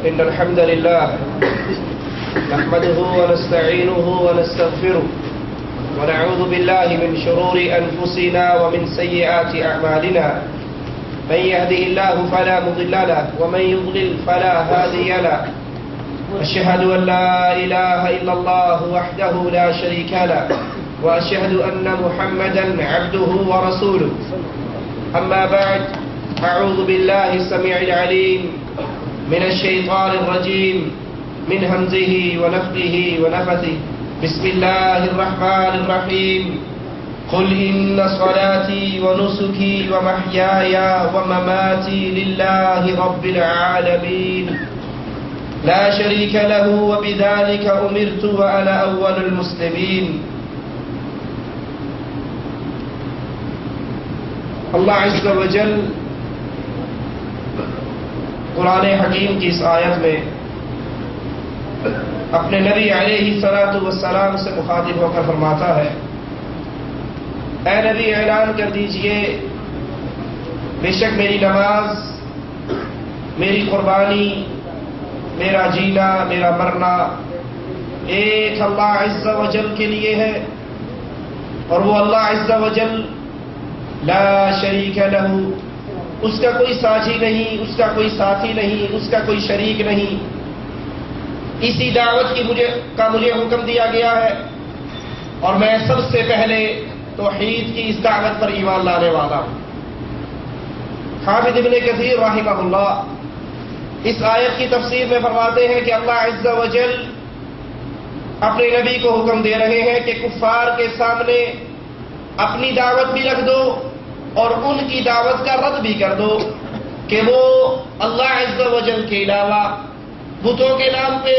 إن الحمد لله نحمده ونستعينه ونستغفره ونعوذ بالله من شرور أنفسنا ومن سيئات أعمالنا من يهده الله فلا مضل له ومن يضلل فلا هادي له أشهد أن لا إله إلا الله وحده لا شريك له وأشهد أن محمدا عبده ورسوله أما بعد أعوذ بالله السميع العليم من الشيطان الرجيم من همزه ونفخه ونفثه بسم الله الرحمن الرحيم قل إن صلاتي ونسكي ومحياي ومماتي لله رب العالمين لا شريك له وبذلك أمرت وأنا أول المسلمين. اللہ عز و جل قرآن حکیم کی اس آیت میں اپنے نبی علیہ الصلاۃ والسلام سے مخاطب ہو کر فرماتا ہے، اے نبی اعلان کر دیجئے بے شک میری نماز، میری قربانی، میرا جینا، میرا مرنا ایک اللہ عز و جل کے لیے ہے، اور وہ اللہ عز و جل لا شریک لہ، اس کا کوئی ساجی نہیں، اس کا کوئی ساتھی نہیں، اس کا کوئی شریک نہیں. اسی دعوت کی مجھے حکم دیا گیا ہے، اور میں سب سے پہلے توحید کی اس دعوت پر ایمان لانے والا ہوں. حافظ ابن کثیر رحمہ اللہ اس آیت کی تفسیر میں فرماتے ہیں کہ اللہ عز و جل اپنے نبی کو حکم دے رہے ہیں کہ کفار کے سامنے اپنی دعوت بھی رکھ دو اور ان کی دعوت کا رد بھی کر دو کہ وہ اللہ عز و جل کے علاوہ بتوں کے نام پہ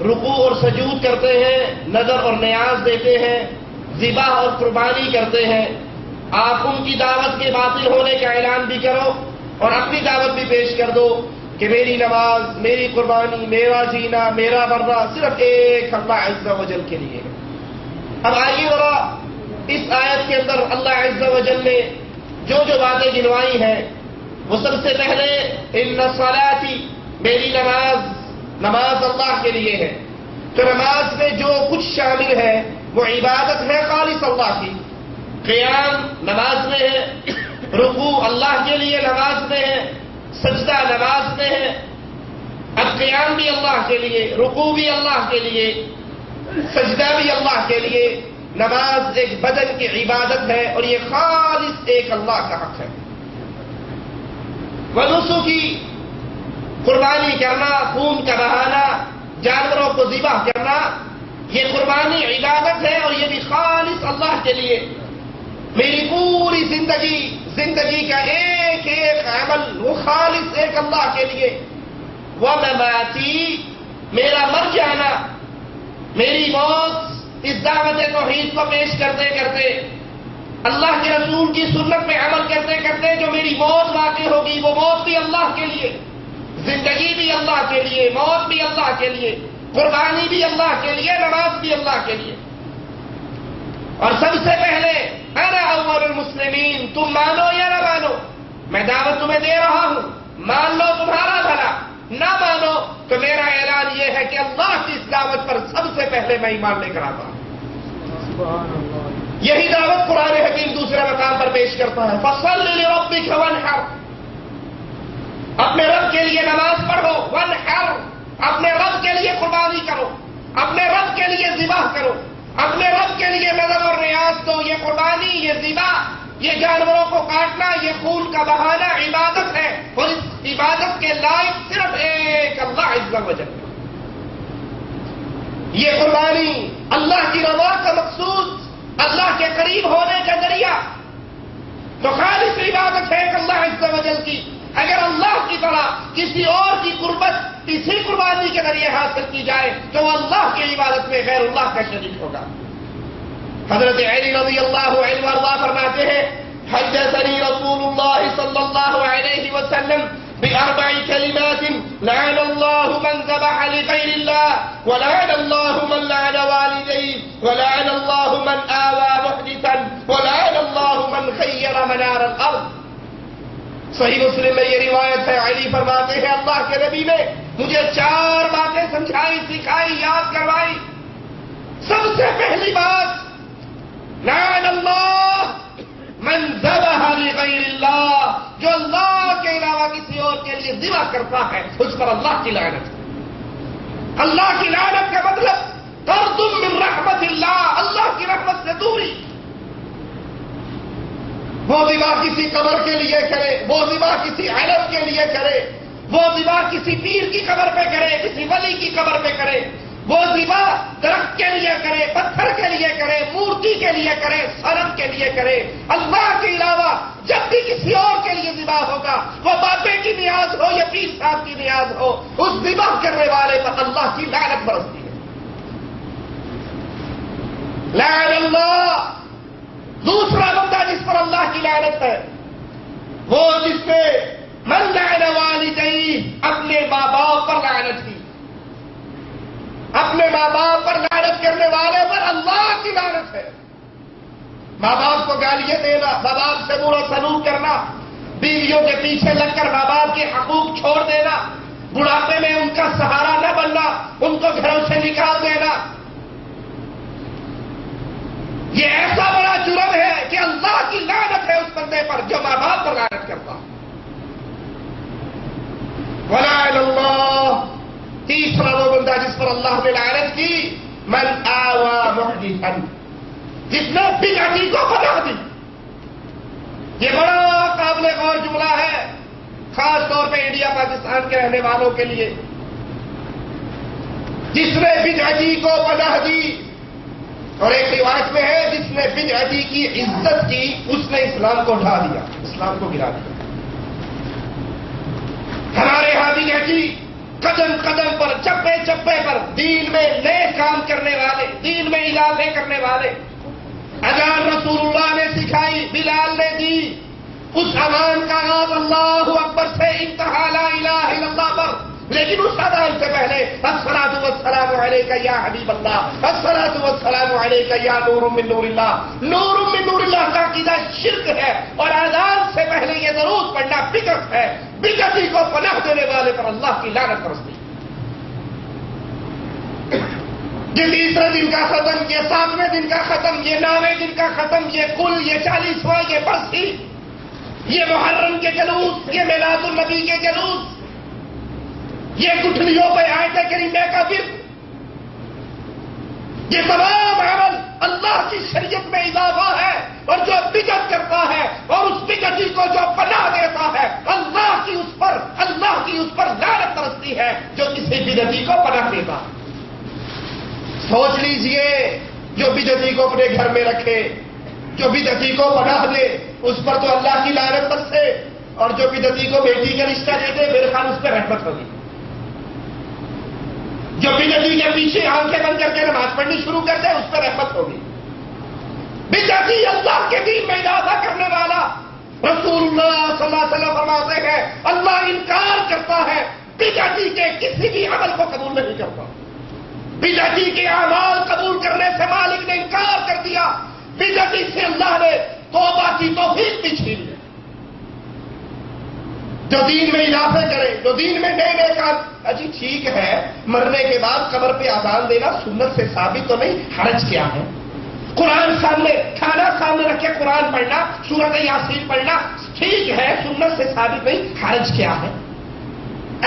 رکوع اور سجود کرتے ہیں، نظر اور نیاز دیتے ہیں، ذبح اور قربانی کرتے ہیں. آپ ان کی دعوت کے باطل ہونے کا اعلان بھی کرو اور اپنی دعوت بھی پیش کر دو کہ میری نماز، میری قربانی، میرا جینا، میرا مرنا صرف ایک اللہ عز و جل کے لیے ہے. اب آئیے ذرا اس آیت کے اندر اللہ عز و جل نے جو باتیں گنوائی ہیں، وہ سب سے پہلے ان صلاتی، میری نماز اللہ کے لیے ہے. تو نماز میں جو کچھ شامل ہے وہ عبادت ہے خالص اللہ کی. قیام نماز میں ہے، رکوع اللہ کے لیے نماز میں ہے، سجدہ نماز میں ہے. اب قیام بھی اللہ کے لیے، رکوع بھی اللہ کے لیے، سجدہ بھی اللہ کے لیے. نماز ایک بدن کی عبادت ہے اور یہ خالص ایک اللہ کا حق ہے. ونسکی، قربانی کرنا، خون کا بہانا، جانوروں کو ذبح کرنا، یہ قربانی عبادت ہے اور یہ بھی خالص اللہ کے لیے. میری پوری زندگی کا ایک عمل وہ خالص ایک اللہ کے لیے. ومماتی، میرا مر جانا، میری موت اس دعوت توحید کو پیش کرتے کرتے، اللہ کے رسول کی سنت میں عمل کرتے کرتے جو میری موت واقع ہوگی وہ موت بھی اللہ کے لیے، زندگی بھی اللہ کے لیے، موت بھی اللہ کے لیے، قربانی بھی اللہ کے لیے، نماز بھی اللہ کے لیے. اور سب سے پہلے انا اول المسلمین، تم مانو یا نہ مانو، میں دعوت تمہیں دے رہا ہوں، مان لو تمہارا بھلا، نہ مانو تو میرا اعلان یہ ہے کہ اللہ کی اس دعوت پر سب سے پہلے میں ایمان لے کر آتا ہوں. یہی دعوت قرآن حکیم دوسرے مقام پر پیش کرتا ہے، فصل لربک وانحر، اپنے رب کے لیے نماز پڑھو، وانحر، اپنے رب کے لیے قربانی کرو، اپنے رب کے لیے ذبح کرو، اپنے رب کے لیے نظر اور نیاز دو. یہ قربانی، یہ ذبح، یہ جانوروں کو کاٹنا، یہ خون کا بہانا عبادت ہے، اور اس عبادت کے لائق صرف ایک اللہ عز و جل. یہ قربانی اللہ کی رضا کا مقصود، اللہ کے قریب ہونے کا ذریعہ، تو خالص عبادت ہے ایک اللہ عز و جل کی. اگر اللہ کی طرح کسی اور کی قربت کسی قربانی کے ذریعے حاصل کی جائے تو وہ اللہ کی عبادت میں غیر اللہ کا شریک ہوگا. حضرت علی رضی اللہ عنہ وارضاہ فرماتے ہیں، حدثني رسول الله صلى الله عليه وسلم بأربع كلمات لعن الله من ذبح لغير الله ولعن الله من لعن والديه ولعن الله من آوى محدثا ولعن الله من خير منار الأرض. صحیح مسلم میں یہ روایت ہے، علی فرماتے ہیں اللہ کے نبی نے مجھے 4 باتیں سمجھائی، سکھائی، یاد کروائی۔ سب سے پہلی بات، لعن اللہ من ذبح لغیر اللہ، جو اللہ کے علاوہ کسی اور کے لیے ذبح کرتا ہے اس پر اللہ کی لعنت ہے۔ اللہ کی لعنت کا مطلب طرد من رحمت اللہ، اللہ کی رحمت سے دوری۔ وہ ذبح کسی قبر کے لیے کرے، وہ ذبح کسی علم کے لیے کرے، وہ ذبح کسی پیر کی قبر پہ کرے، کسی ولی کی قبر پہ کرے، وہ ذبح درخت کے لیے کرے، پتھر کے لیے کرے، مورتی کے لیے کرے، صنم کے لیے کرے، اللہ کے علاوہ جب بھی کسی اور کے لیے ذبح ہوگا، وہ بابے کی نیاز ہو یا پیر صاحب کی نیاز ہو، اس ذبح کرنے والے پر اللہ کی لعنت برستی ہے۔ لعن اللہ۔ دوسرا بندہ جس پر اللہ کی لعنت ہے وہ جس نے من لعن والدیہ، اپنے ماں باپ پر لعنت کی، اپنے ماں باپ پر لعنت کرنے والے پر اللہ کی لعنت ہے۔ ماں باپ کو گالیاں دینا، ماں باپ سے برا سلوک کرنا، بیویوں کے پیچھے لگ کر ماں باپ کے حقوق چھوڑ دینا، بڑھاپے میں ان کا سہارا نہ بننا، ان کو گھروں سے نکال دینا، یہ ایسا بڑا جرم ہے کہ اللہ کی لعنت ہے اس بندے پر جو ماں باپ پر لعنت کرتا۔ ولعن اللہ۔ تیسرا وہ بندہ جس پر اللہ نے لعنت کی، من آوى محدثا، جس نے بدعتی کو پناہ دی۔ یہ بڑا قابل غور جملہ ہے، خاص طور پہ انڈیا پاکستان کے رہنے والوں کے لیے۔ جس نے بدعتی کو پناہ دی، اور ایک روایت میں ہے جس نے بدعتی کی عزت کی اس نے اسلام کو ڈھا دیا، اسلام کو گرا دیا۔ ہمارے یہاں بدعتی قدم قدم پر، چپے چپے پر دین میں نئے کام کرنے والے، دین میں اضافے کرنے والے، اذان رسول اللہ نے سکھائی، بلال نے دی، اس اذان کا آغاز اللہ اکبر سے انتہا لا الہ الا اللہ پر، لیکن اس اذان سے پہلے الصلاۃ والسلام علیک یا حبیب اللہ، الصلاۃ والسلام علیک یا نور من نور اللہ، نور من نور اللہ کا عقیدہ شرک ہے، اور اذان سے پہلے یہ درود پڑھنا بدعت ہے۔ بدعتی کو پناہ دینے والے پر اللہ کی لعنت برستی۔ یہ 30ویں دن کا ختم، یہ 7ویں دن کا ختم، یہ 9ویں دن کا ختم، یہ کل، یہ 40واں، یہ برسی، یہ محرم کے جلوس، یہ میلاد النبی کے جلوس، یہ گٹھلیوں پہ آیت کریمہ کا ورد، یہ تمام عمل اللہ کی شریعت میں اضافہ ہے، اور جو بدعت کرتا ہے اور اس بدعتی کو جو پناہ دیتا ہے، اللہ کی اس پر لعنت برستی ہے جو کسی بدعتی کو پناہ دیتا ہے۔ سوچ لیجئے، جو بدعتی کو اپنے گھر میں رکھے، جو بدعتی کو پناہ دے، اس پر تو اللہ کی لعنت برسے، اور جو بدعتی کو بیٹی کا رشتہ دے دے، میرے خیال اس پہ رحمت ہوگی۔ جو بدعتی کے پیچھے آنکھیں بند کر کے نماز پڑھنی شروع کر دے، اس پہ رحمت ہوگی۔ بدعتی اللہ کے دین میں اضافہ کرنے والا، رسول اللہ صلی اللہ علیہ وسلم فرماتے ہیں اللہ انکار کرتا ہے، بدعتی کے کسی بھی عمل کو قبول نہیں کرتا۔ بدعتی کے اعمال قبول کرنے سے مالک نے انکار کر دیا، بدعتی سے اللہ نے توبہ کی توفیق بھی چھین لی۔ جو دین میں اضافے کرے، جو دین میں نئے نئے کام، اجی ٹھیک ہے مرنے کے بعد قبر پہ اذان دینا سنت سے ثابت تو نہیں، حرج کیا ہے؟ قرآن سامنے، کھانا سامنے رکھ کے قرآن پڑھنا، سورۃ یاسین پڑھنا ٹھیک ہے، سنت سے ثابت نہیں، حرج کیا ہے؟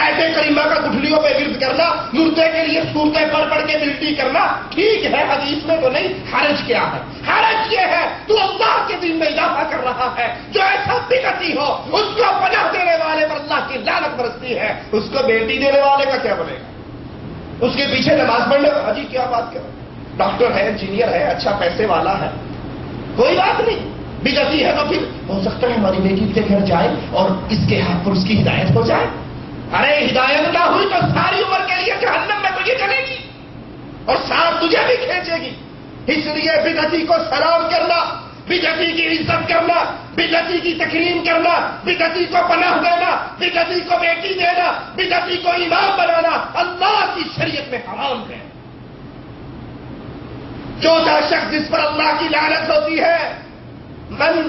آیت کریمہ کا گٹھلیوں پہ ورد کرنا، مردے کے لیے صورتیں پڑھ پڑھ کے ملٹی کرنا ٹھیک ہے، حدیث میں تو نہیں، حرج کیا ہے؟ حرج یہ ہے تو اللہ کے دین میں اضافہ کر رہا ہے، جو ایسا بدعتی ہو اس کو پناہ دینے والے پر اللہ کی لعنت برستی ہے، اس کو بیٹی دینے والے کا کیا بنے گا؟ اس کے پیچھے نماز پڑھنے کا، حجی کیا بات کرو، ڈاکٹر ہے، انجینئر ہے، اچھا پیسے والا ہے، کوئی بات نہیں، بدعتی ہے تو پھر ہو سکتا ہے ہماری بیٹی کے گھر جائے اور اس کے ہاتھ پر اس کی ہدایت ہو جائے۔ ارے ہدایت نہ ہوئی تو ساری عمر کے لیے جہنم میں تجھے چلے گی اور ساتھ تجھے بھی کھینچے گی۔ اس لیے بدعتی کو سلام کرنا، بدعتی کی عزت کرنا، بدعتی کی تکریم کرنا، بدعتی کو پناہ دینا، بدعتی کو بیٹی دینا، بدعتی کو امام بنانا اللہ کی شریعت میں حرام ہے۔ چوتھا شخص جس پر اللہ کی لعنت ہوتی ہے، من